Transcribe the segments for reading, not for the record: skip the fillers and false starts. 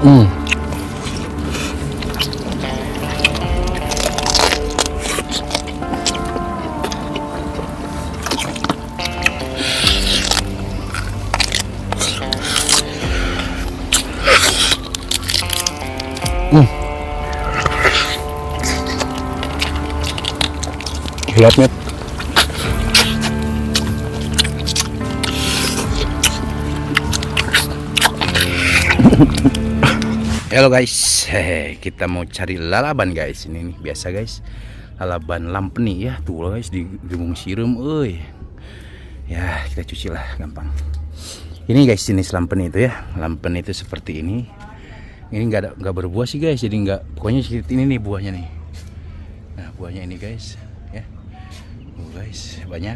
Hmm. Lihat nih. Halo guys, hehe, kita mau cari lalaban guys. Ini nih biasa guys, lalaban lampeni ya. Tuh guys di Gunung Sirum, ya kita cuci lah, gampang. Ini guys jenis lampeni itu ya. Lampeni itu seperti ini. Ini nggak berbuah sih guys, jadi nggak. Pokoknya seperti ini nih buahnya nih. Nah buahnya ini guys, ya. Guys banyak.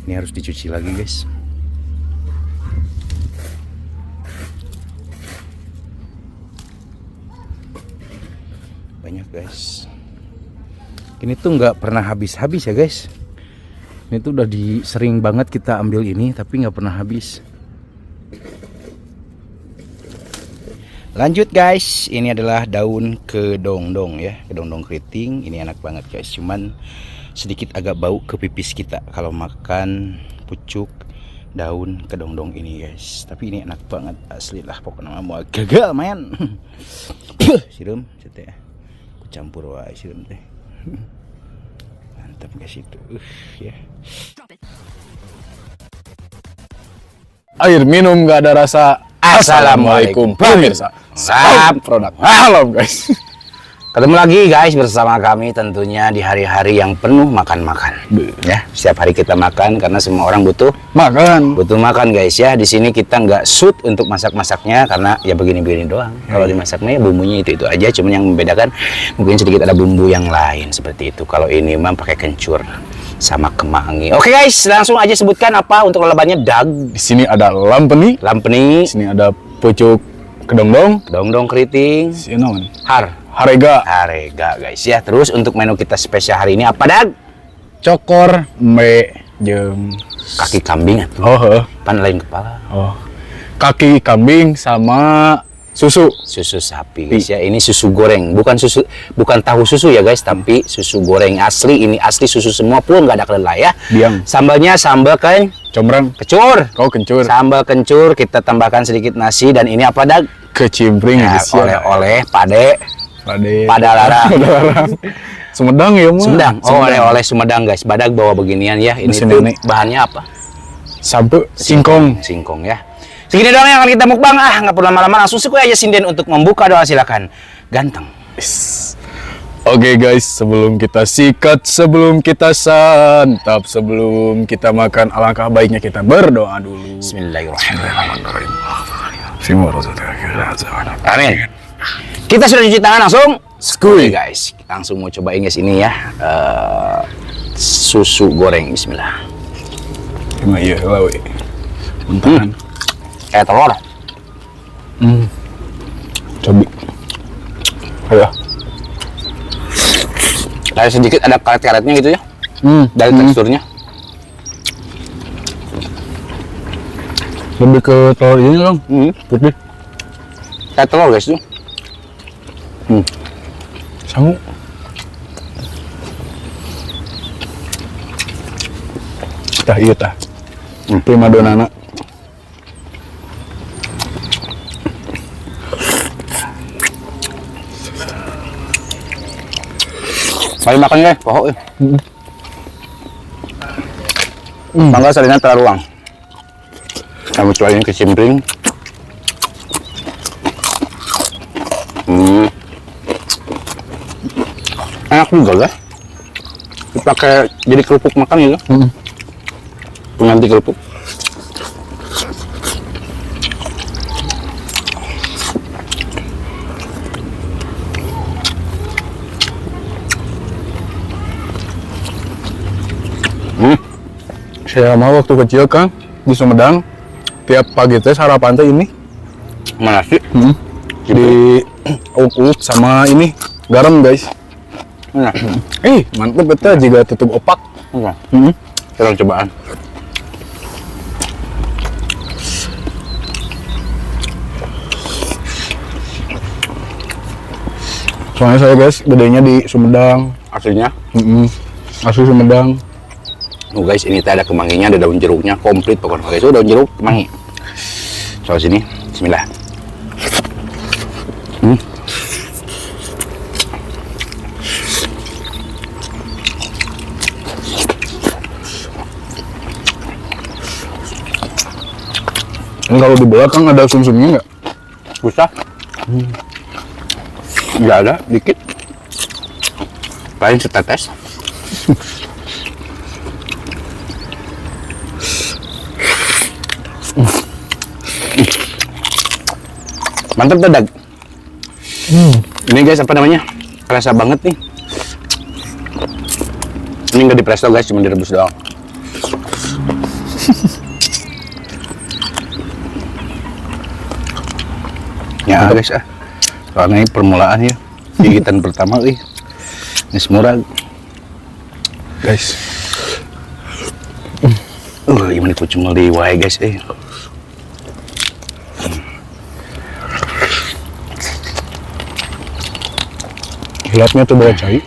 Ini harus dicuci lagi guys. Banyak guys. Ini tuh nggak pernah habis-habis ya guys. Ini tuh udah sering banget kita ambil ini tapi nggak pernah habis. Lanjut guys, ini adalah daun kedongdong ya, kedongdong keriting. Ini enak banget guys, cuman sedikit agak bau ke pipis kita kalau makan pucuk daun kedongdong ini guys. Tapi ini enak banget asli lah, pokoknya mau gagal main. Sirum, ya. Aku campur wae sirum teh. Mantap guys itu, ya. Air minum gak ada rasa. Assalamualaikum pemirsa. Salam produk malam guys. Ketemu lagi guys bersama kami tentunya di hari-hari yang penuh makan-makan. Ya, setiap hari kita makan karena semua orang butuh makan guys ya. Di sini kita nggak shoot untuk masak-masaknya karena ya begini-begini doang. Kalau dimasaknya ya bumbunya itu aja, cuman yang membedakan mungkin sedikit ada bumbu yang lain seperti itu. Kalau ini mah pakai kencur sama kemangi. Oke guys, langsung aja sebutkan apa untuk lalabannya Dag. Di sini ada lampeni. Lampeni. Di sini ada pucuk kedongdong. Kedongdong keriting. Sinaon. Harega guys ya. Terus untuk menu kita spesial hari ini apa Dag? Cokor mbe jeung Kaki kambing atuh. Oh, Pan lain kepala. oh. Kaki kambing sama susu sapi guys ya. Ini susu goreng, bukan tahu susu ya guys, tapi susu goreng asli. Ini asli susu semua pun nggak ada kedelai ya. Biang. Sambalnya sambal combrang. kencur. Kau kencur. Sambal kencur, kita tambahkan sedikit nasi dan ini apa Dag? Kecimpring Ya, guys ya. oleh-oleh pada larang. Sumedang ya mah. Sumedang. Oh, oleh-oleh Sumedang guys. Badak bawa beginian ya. Ini Mesin tuh nenek. bahannya apa? Sampai singkong. Singkong ya. Segini doang yang akan kita mukbang. Nggak perlu lama-lama, langsung sekali aja sinden untuk membuka doa, silakan. Ganteng. Oke guys, sebelum kita sikat, sebelum kita santap, sebelum kita makan, alangkah baiknya kita berdoa dulu. Bismillahirrahmanirrahim. Amin. Kita sudah cuci tangan, langsung Skuy. guys. Langsung mau cobain guys ini ya. Susu goreng, bismillah. Emang iya lawe. Bentaran. Telur. Coba. Ayo. Kayak sedikit ada karet-karetnya gitu ya. Dari teksturnya. Lebih ke telur ini dong. Putih. Kayak telur guys tuh. Sangu. Tah iya tah. Prima donana. Mari makan guys, pohon. Mangga salina teraruang. Kamu cobain kecimpring. Enak juga guys. Dipakai jadi kerupuk makan gitu. Pengganti kerupuk. Saya mah waktu kecil kan di Sumedang tiap pagi teh sarapan teh ini Mana sih? di uuk sama ini garam guys. Nah, Mantep betul juga tutup opak. kita cobaan. Soalnya saya guys, gedenya di Sumedang. Aslinya. Asli Sumedang. Oh guys, ini ada kemanginya, ada daun jeruknya, komplit pokoknya guys. Itu daun jeruk, kemangi. Soal sini, bismillah. Ini kalau di belakang ada sumsumnya nggak? Susah. Nggak ada, dikit. Paling setetes. Mantap dadag. Ini guys, apa namanya? Kerasa banget nih. Ini nggak dipresto guys, cuma direbus doang. Ya guys, soalnya ini permulaan ya, gigitan pertama nih. Ini semurah guys. Gimana kucing di wae guys Hilapnya tuh banyak cai.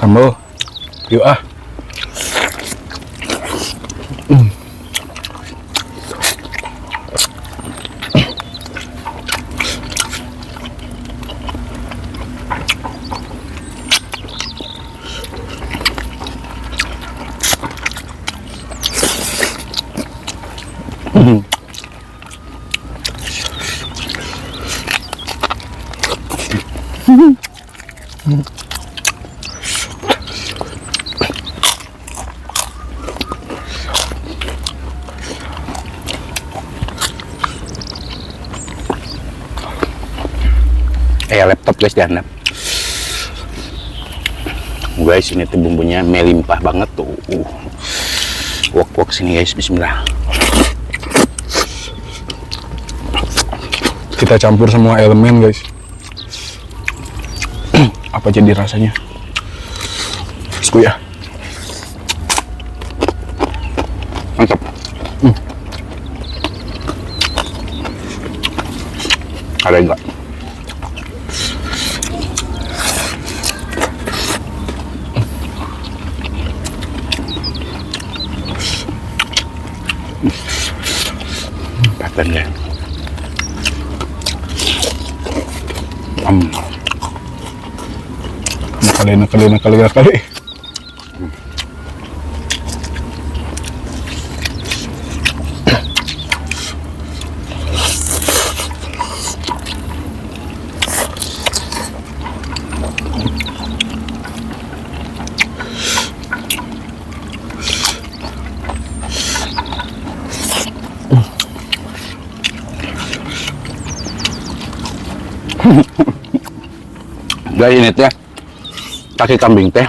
Sambal, yuk ah. Laptop guys, dihandap. Guys, ini tuh bumbunya melimpah banget tuh. Wok sini guys, bismillah. Kita campur semua elemen guys. Apa jadi rasanya? Skuya. Mantap. Ada enggak? Paten ya. Nakali. Guys, ini teh kaki kambing teh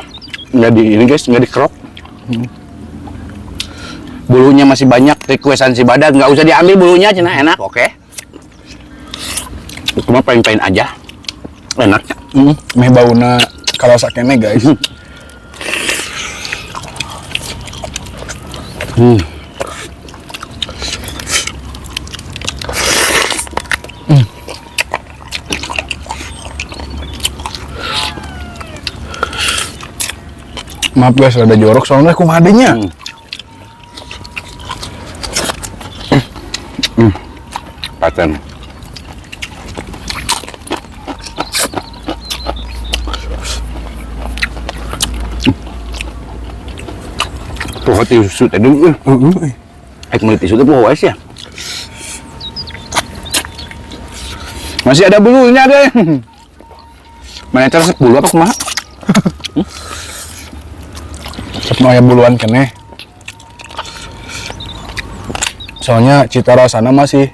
nggak di ini guys, nggak dikerok. Bulunya masih banyak, requestan si Badak, nggak usah diambil bulunya, cina enak. Oke. Cuma pain-pain aja, enak. Meh bauna kalau sakene guys. Maaf guys, ada jorok soalnya kumadenya. Paten. Tuh hati susu tadi. Mulai tisu itu puas ya. Masih ada bulunya deh. Meter 10 apa kumaha? Sepno aya buluan keneh. Soalnya cita rasanya masih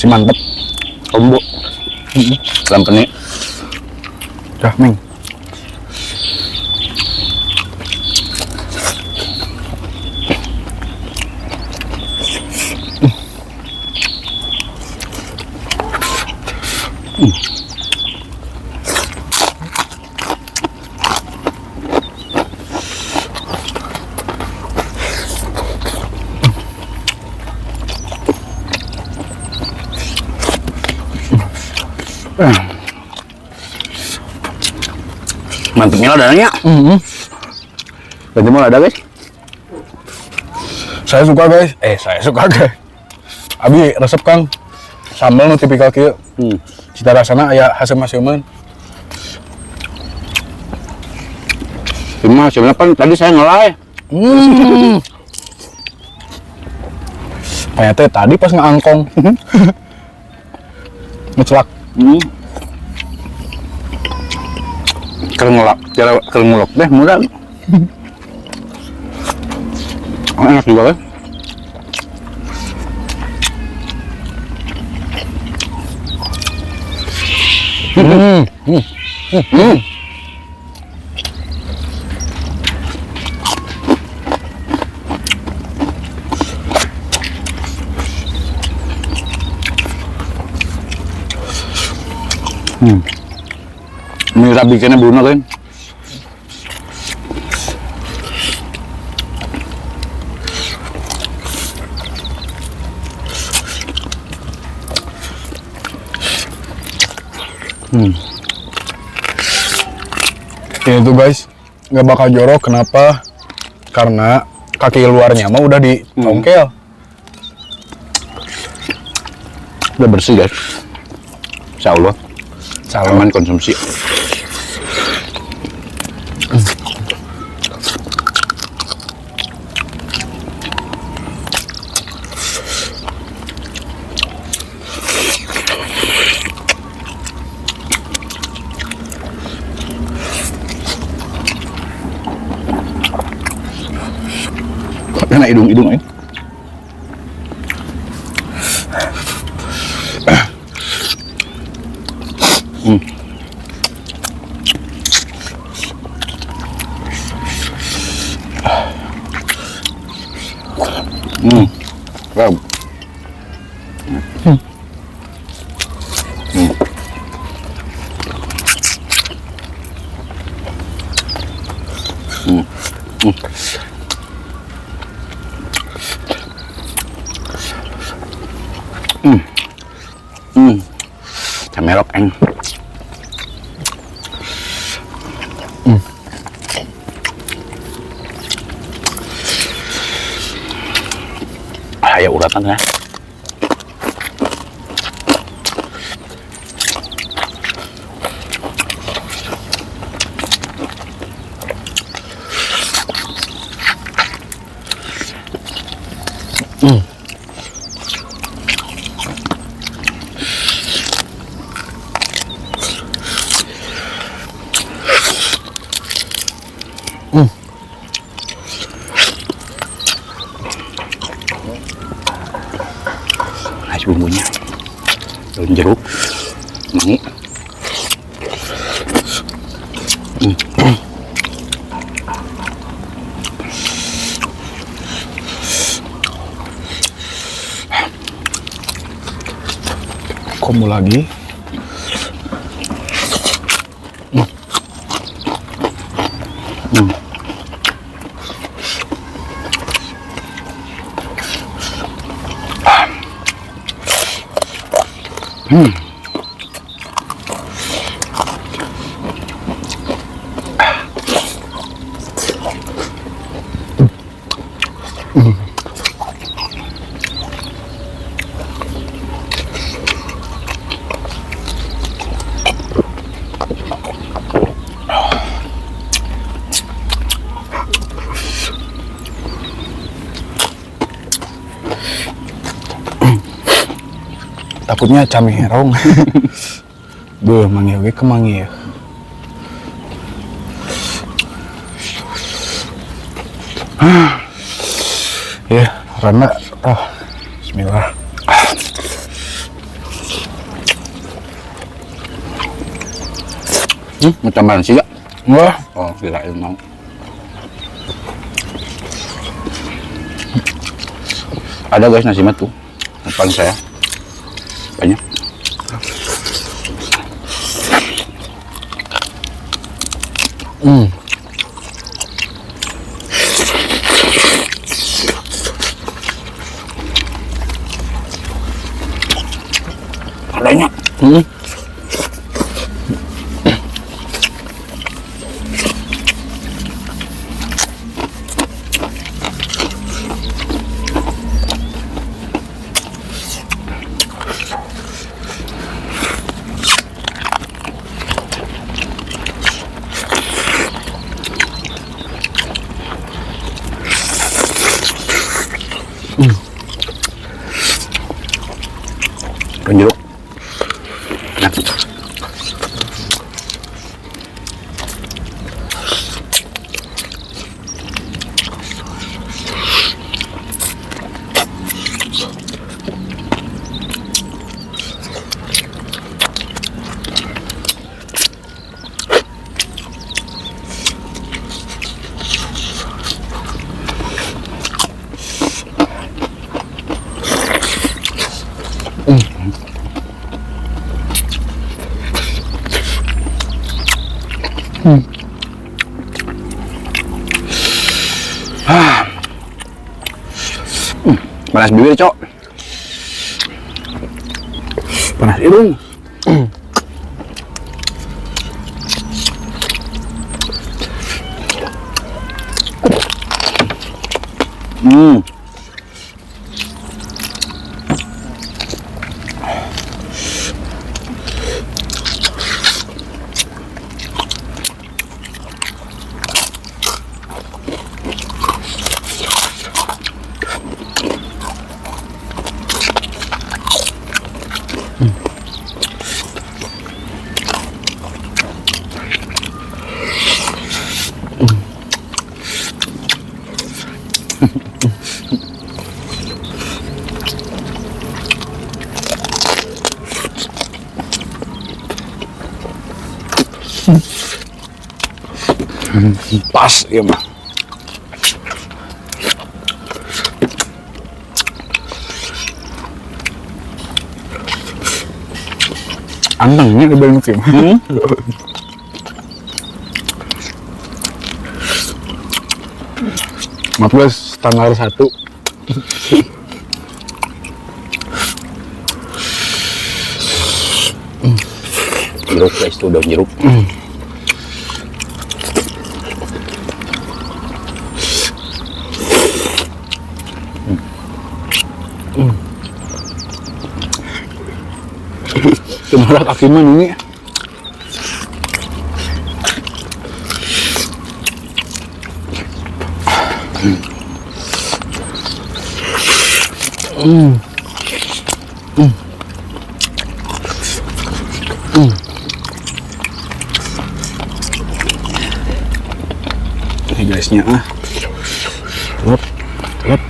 mantep. Combo. Sampeni. Dah, Ming. Mantepnya ladanya. Berarti mau lada guys. Saya suka guys. Abi resep Kang. Sambal nu tipikal kieu. Cita rasana aya hasem-haseman. Cuma sebenarnya kan tadi saya ngelai. Kayak teh tadi pas ngangkong. Ngecelak. Kerengulok deh murah. Enak juga kan? Ini bikinnya Bruno kan? Itu guys, nggak bakal jorok. Kenapa? Karena kaki luarnya mah udah ditongkel. Udah bersih guys. Insya Allah. Aman konsumsi. Enak hidung-hidung ini. Wow. Camerok eng. Ayo uratan ya. Nice bumbunya. Daun jeruk, mangi. Kombo lagi. Takutnya camih herong. Beuh, manggih oge kemanggih ya. Ya, Rana. Bismillah. Mau tambahan sih gak? Wah, Oh, kirain mau. Ada guys nasi mat tuh. Depan saya. Banyak. Adanya. Jeruk. Enak. Panas bibir, Cok. Panas hidung. Pas ya mah. Antengnya banyak sih. Maaf guys, standar 1. Jeruk guys, itu udah jeruk. Cuma kaki mana ini? Ini guysnya Lep, lep.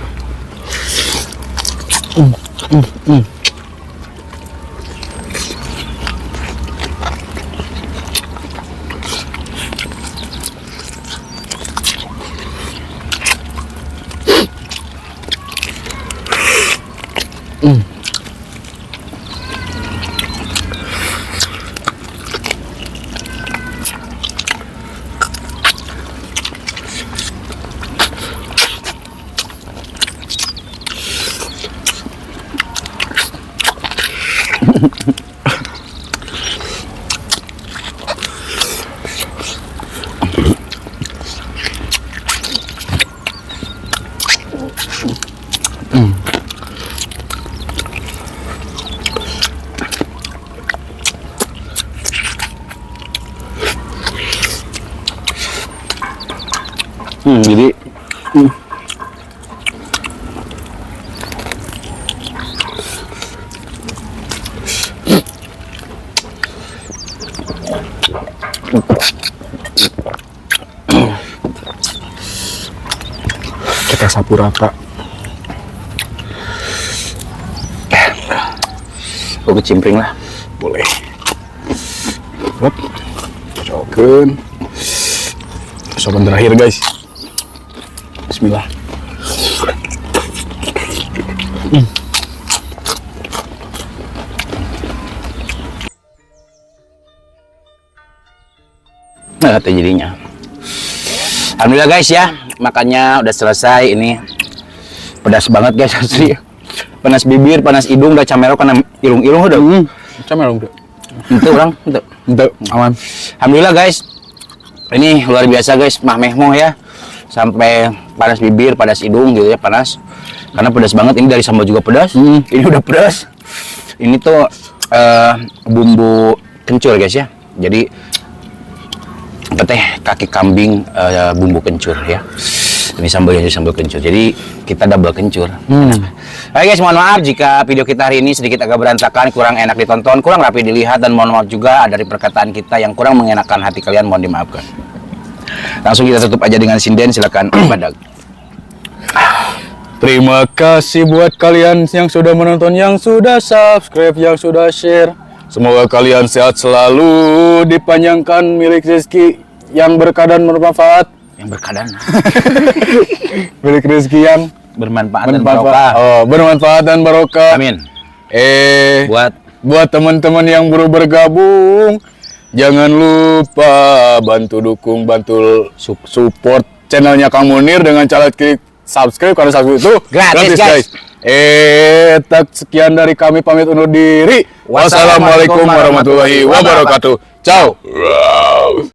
Jadi sapu rata. Aku kecimpring lah. Boleh. Hop. Cobain. Sopan terakhir guys. Bismillah. Nah, itu jadinya. Alhamdulillah guys ya, makannya udah selesai. Ini pedas banget guys asli. Panas bibir, panas hidung, udah camero karena irung-irung udah. Camero udah. Itu orang, itu Aman. Alhamdulillah guys. Ini luar biasa guys, mah mehmoh ya. Sampai panas bibir, panas hidung gitu ya, panas. Karena pedas banget, ini dari sambal juga pedas. Ini udah pedas. Ini tuh bumbu kencur guys ya. Jadi apa teh kaki kambing bumbu kencur ya. Ini sambalnya sambal kencur. Jadi kita double kencur. Oke guys, mohon maaf jika video kita hari ini sedikit agak berantakan, kurang enak ditonton, kurang rapi dilihat, dan mohon maaf juga dari perkataan kita yang kurang mengenakan hati kalian, mohon dimaafkan. Langsung kita tutup aja dengan sinden, silakan ibadah. Terima kasih buat kalian yang sudah menonton, yang sudah subscribe, yang sudah share. Semoga kalian sehat selalu, dipanjangkan milik rezeki yang berkah dan bermanfaat. Yang berkeadaan. Milik rezeki yang Bermanfaat dan barokah. Oh, bermanfaat dan barokah. Amin. Buat teman-teman yang baru bergabung, jangan lupa bantu dukung, bantu support channelnya Kang Munir dengan cara klik subscribe, karena subscribe itu gratis guys. Sekian dari kami, pamit undur diri. Wassalamualaikum warahmatullahi wabarakatuh. Ciao.